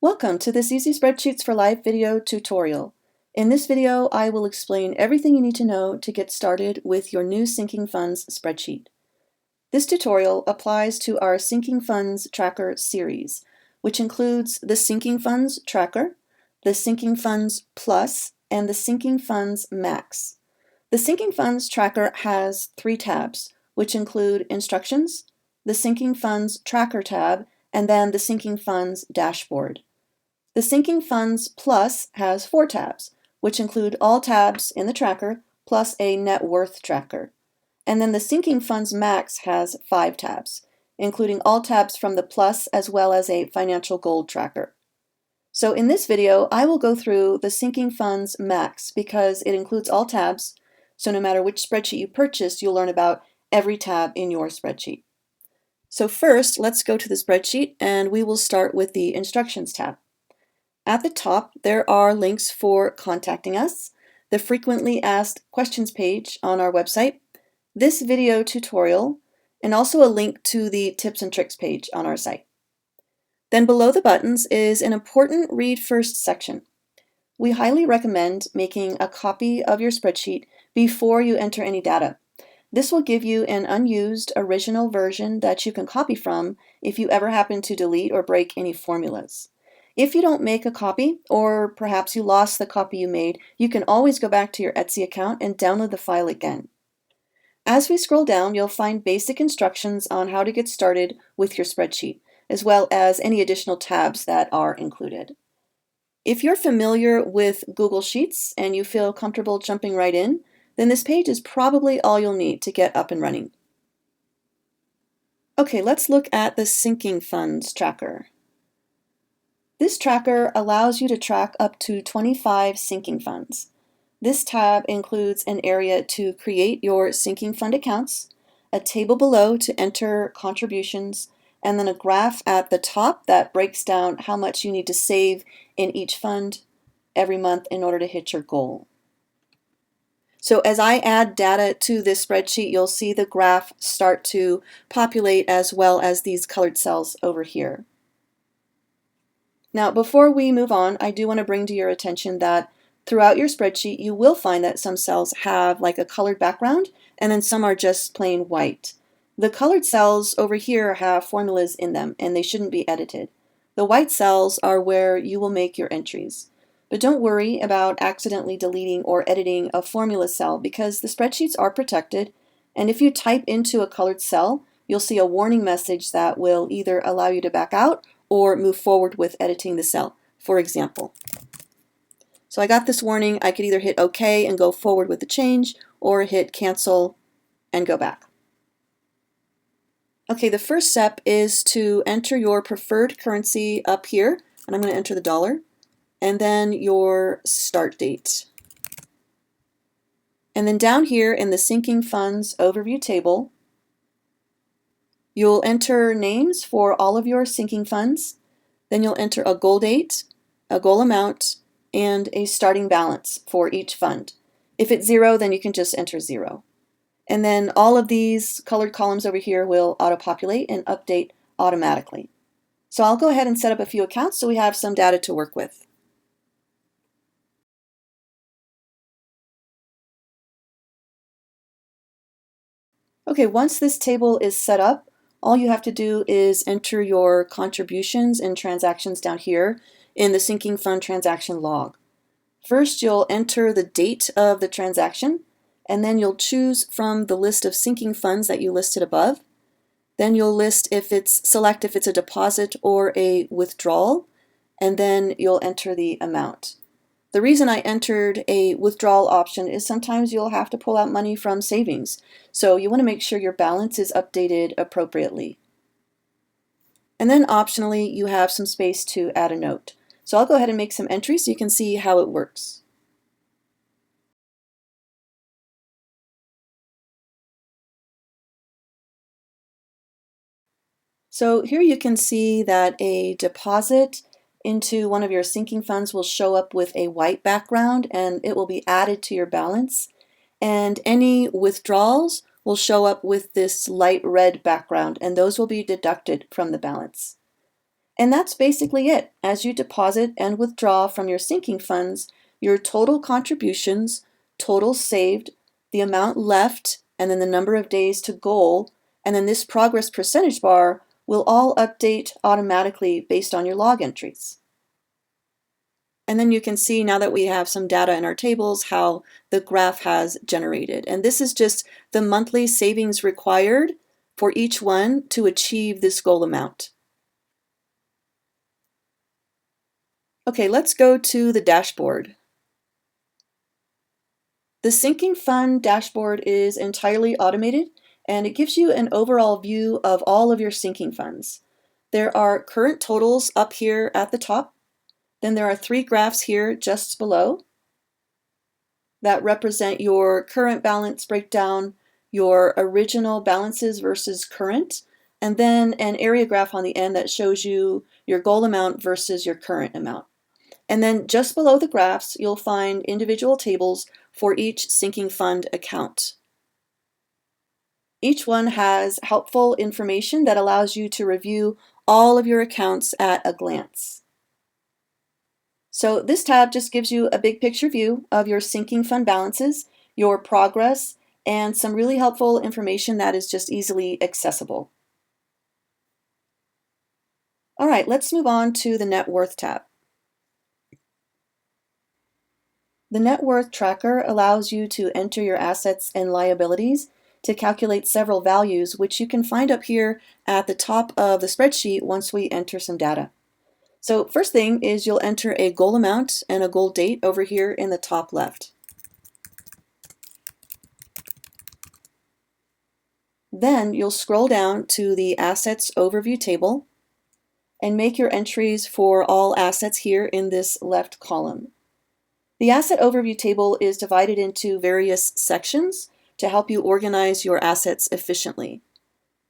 Welcome to this Easy Spreadsheets for Life video tutorial. In this video, I will explain everything you need to know to get started with your new Sinking Funds spreadsheet. This tutorial applies to our Sinking Funds Tracker series, which includes the Sinking Funds Tracker, the Sinking Funds Plus, and the Sinking Funds Max. The Sinking Funds Tracker has 3 tabs, which include Instructions, the Sinking Funds Tracker tab, and then the Sinking Funds Dashboard. The Sinking Funds Plus has 4 tabs, which include all tabs in the tracker, plus a net worth tracker. And then the Sinking Funds Max has 5 tabs, including all tabs from the Plus as well as a financial goal tracker. So in this video, I will go through the Sinking Funds Max because it includes all tabs, so no matter which spreadsheet you purchase, you'll learn about every tab in your spreadsheet. So first, let's go to the spreadsheet and we will start with the Instructions tab. At the top, there are links for contacting us, the frequently asked questions page on our website, this video tutorial, and also a link to the tips and tricks page on our site. Then below the buttons is an important Read First section. We highly recommend making a copy of your spreadsheet before you enter any data. This will give you an unused original version that you can copy from if you ever happen to delete or break any formulas. If you don't make a copy, or perhaps you lost the copy you made, you can always go back to your Etsy account and download the file again. As we scroll down, you'll find basic instructions on how to get started with your spreadsheet, as well as any additional tabs that are included. If you're familiar with Google Sheets and you feel comfortable jumping right in, then this page is probably all you'll need to get up and running. Okay, let's look at the Sinking Funds Tracker. This tracker allows you to track up to 25 sinking funds. This tab includes an area to create your sinking fund accounts, a table below to enter contributions, and then a graph at the top that breaks down how much you need to save in each fund every month in order to hit your goal. So as I add data to this spreadsheet, you'll see the graph start to populate as well as these colored cells over here. Now, before we move on, I do want to bring to your attention that throughout your spreadsheet, you will find that some cells have like a colored background, and then some are just plain white. The colored cells over here have formulas in them, and they shouldn't be edited. The white cells are where you will make your entries. But don't worry about accidentally deleting or editing a formula cell because the spreadsheets are protected, and if you type into a colored cell, you'll see a warning message that will either allow you to back out or move forward with editing the cell, for example. So I got this warning. I could either hit OK and go forward with the change or hit cancel and go back. Okay, the first step is to enter your preferred currency up here, and I'm going to enter the dollar, and then your start date. And then down here in the Sinking Funds Overview table, you'll enter names for all of your sinking funds, then you'll enter a goal date, a goal amount, and a starting balance for each fund. If it's 0, then you can just enter 0. And then all of these colored columns over here will auto-populate and update automatically. So I'll go ahead and set up a few accounts so we have some data to work with. Okay, once this table is set up, all you have to do is enter your contributions and transactions down here in the Sinking Fund transaction log. First, you'll enter the date of the transaction, and then you'll choose from the list of sinking funds that you listed above. Then you'll select if it's a deposit or a withdrawal, and then you'll enter the amount. The reason I entered a withdrawal option is sometimes you'll have to pull out money from savings, so you want to make sure your balance is updated appropriately. And then optionally, you have some space to add a note. So I'll go ahead and make some entries so you can see how it works. So here you can see that a deposit into one of your sinking funds will show up with a white background and it will be added to your balance. And any withdrawals will show up with this light red background and those will be deducted from the balance. And that's basically it. As you deposit and withdraw from your sinking funds, your total contributions, total saved, the amount left, and then the number of days to goal, and then this progress percentage bar will all update automatically based on your log entries. And then you can see, now that we have some data in our tables, how the graph has generated. And this is just the monthly savings required for each one to achieve this goal amount. Okay, let's go to the dashboard. The Sinking Fund dashboard is entirely automated, and it gives you an overall view of all of your sinking funds. There are current totals up here at the top. Then there are 3 graphs here just below that represent your current balance breakdown, your original balances versus current, and then an area graph on the end that shows you your goal amount versus your current amount. And then just below the graphs, you'll find individual tables for each sinking fund account. Each one has helpful information that allows you to review all of your accounts at a glance. So this tab just gives you a big picture view of your sinking fund balances, your progress, and some really helpful information that is just easily accessible. All right, let's move on to the net worth tab. The net worth tracker allows you to enter your assets and liabilities to calculate several values, which you can find up here at the top of the spreadsheet once we enter some data. So first thing is you'll enter a goal amount and a goal date over here in the top left. Then you'll scroll down to the Assets Overview table and make your entries for all assets here in this left column. The Asset Overview table is divided into various sections to help you organize your assets efficiently.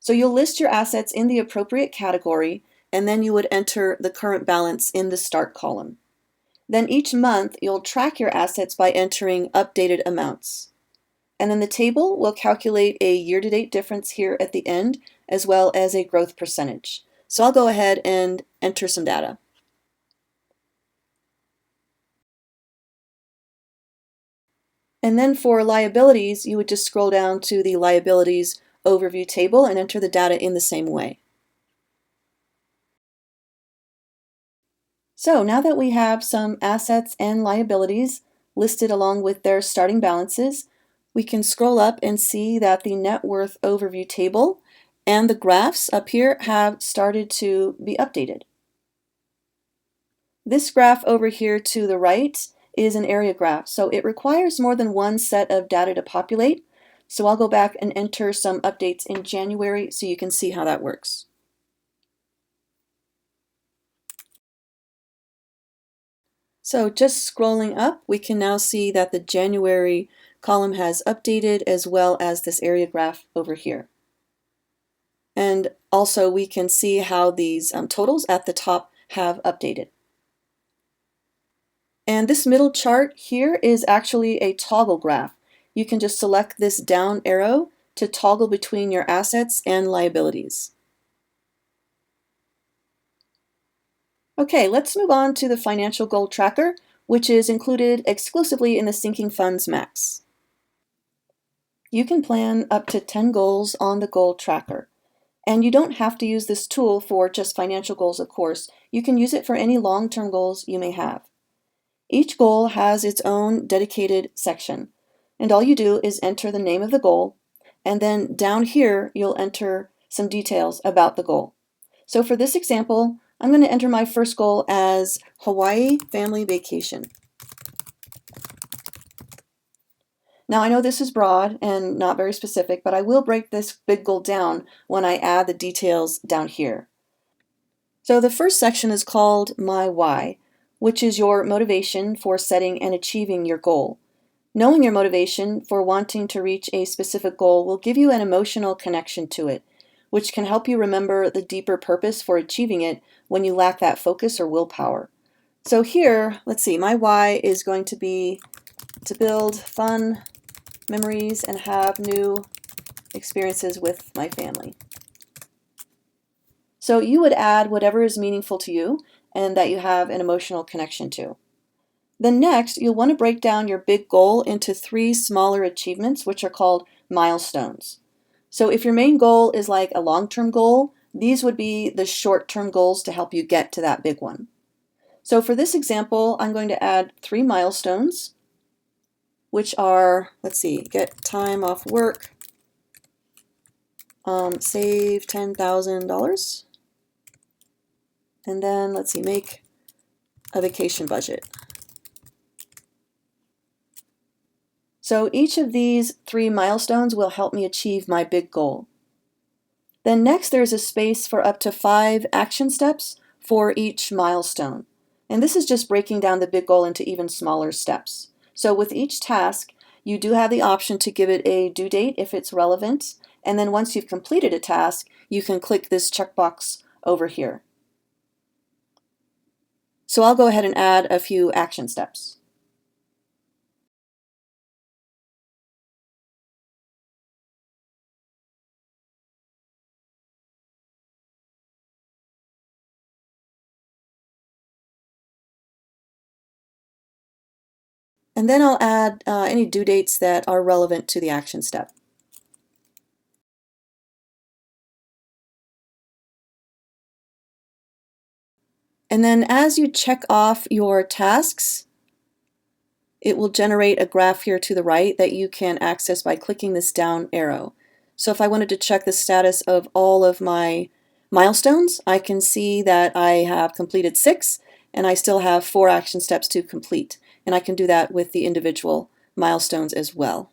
So you'll list your assets in the appropriate category, and then you would enter the current balance in the Start column. Then each month, you'll track your assets by entering updated amounts. And then the table will calculate a year-to-date difference here at the end, as well as a growth percentage. So I'll go ahead and enter some data. And then for liabilities, you would just scroll down to the Liabilities Overview table and enter the data in the same way. So now that we have some assets and liabilities listed along with their starting balances, we can scroll up and see that the Net Worth Overview table and the graphs up here have started to be updated. This graph over here to the right is an area graph, so it requires more than one set of data to populate. So I'll go back and enter some updates in January so you can see how that works. So just scrolling up, we can now see that the January column has updated, as well as this area graph over here. And also we can see how these totals at the top have updated. And this middle chart here is actually a toggle graph. You can just select this down arrow to toggle between your assets and liabilities. Okay, let's move on to the Financial Goal Tracker, which is included exclusively in the Sinking Funds Max. You can plan up to 10 goals on the Goal Tracker. And you don't have to use this tool for just financial goals, of course. You can use it for any long-term goals you may have. Each goal has its own dedicated section, and all you do is enter the name of the goal, and then down here you'll enter some details about the goal. So for this example, I'm going to enter my first goal as Hawaii family vacation. Now I know this is broad and not very specific, but I will break this big goal down when I add the details down here. So the first section is called My Why, which is your motivation for setting and achieving your goal. Knowing your motivation for wanting to reach a specific goal will give you an emotional connection to it, which can help you remember the deeper purpose for achieving it when you lack that focus or willpower. So here, let's see, my why is going to be to build fun memories and have new experiences with my family. So you would add whatever is meaningful to you and that you have an emotional connection to. Then next, you'll want to break down your big goal into 3 smaller achievements, which are called milestones. So if your main goal is like a long-term goal, these would be the short-term goals to help you get to that big one. So for this example, I'm going to add 3 milestones, which are, let's see, get time off work, save $10,000, and then let's see, make a vacation budget. So each of these 3 milestones will help me achieve my big goal. Then next there's a space for up to 5 action steps for each milestone. And this is just breaking down the big goal into even smaller steps. So with each task, you do have the option to give it a due date if it's relevant. And then once you've completed a task, you can click this checkbox over here. So I'll go ahead and add a few action steps. And then I'll add any due dates that are relevant to the action step. And then as you check off your tasks, it will generate a graph here to the right that you can access by clicking this down arrow. So if I wanted to check the status of all of my milestones, I can see that I have completed 6 and I still have 4 action steps to complete. And I can do that with the individual milestones as well.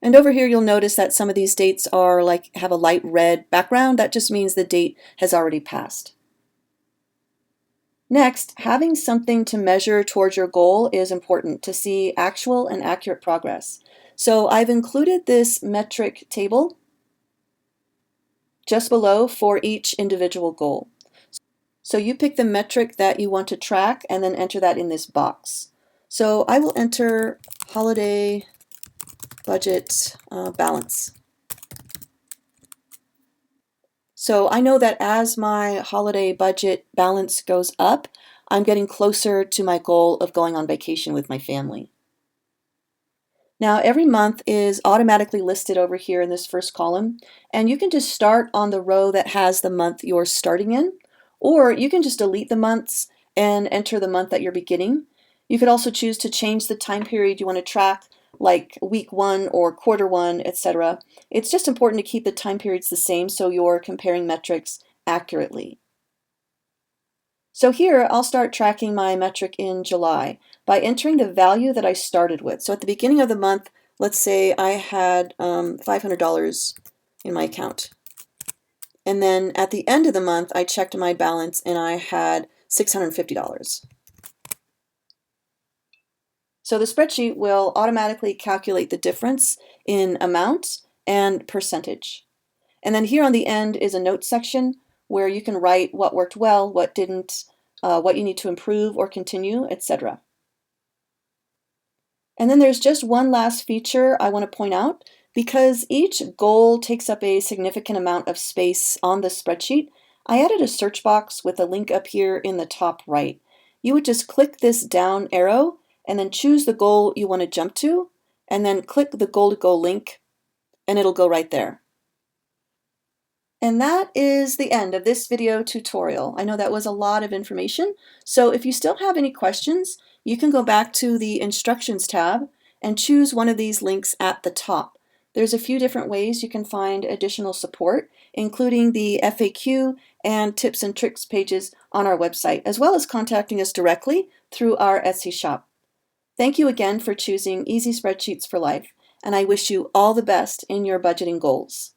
And over here you'll notice that some of these dates are have a light red background. That just means the date has already passed. Next, having something to measure towards your goal is important to see actual and accurate progress. So I've included this metric table just below for each individual goal. So you pick the metric that you want to track and then enter that in this box. So I will enter holiday budget balance. So I know that as my holiday budget balance goes up, I'm getting closer to my goal of going on vacation with my family. Now every month is automatically listed over here in this first column, and you can just start on the row that has the month you're starting in, or you can just delete the months and enter the month that you're beginning. You could also choose to change the time period you want to track, like week 1 or quarter 1, etc. It's just important to keep the time periods the same so you're comparing metrics accurately. So here I'll start tracking my metric in July by entering the value that I started with. So at the beginning of the month, let's say I had $500 in my account. And then at the end of the month, I checked my balance and I had $650. So the spreadsheet will automatically calculate the difference in amount and percentage. And then here on the end is a notes section where you can write what worked well, what didn't, what you need to improve or continue, etc. And then there's just one last feature I want to point out. Because each goal takes up a significant amount of space on the spreadsheet, I added a search box with a link up here in the top right. You would just click this down arrow and then choose the goal you want to jump to, and then click the goal to go link, and it'll go right there. And that is the end of this video tutorial. I know that was a lot of information, so if you still have any questions, you can go back to the Instructions tab and choose one of these links at the top. There's a few different ways you can find additional support, including the FAQ and tips and tricks pages on our website, as well as contacting us directly through our Etsy shop. Thank you again for choosing Easy Spreadsheets for Life, and I wish you all the best in your budgeting goals.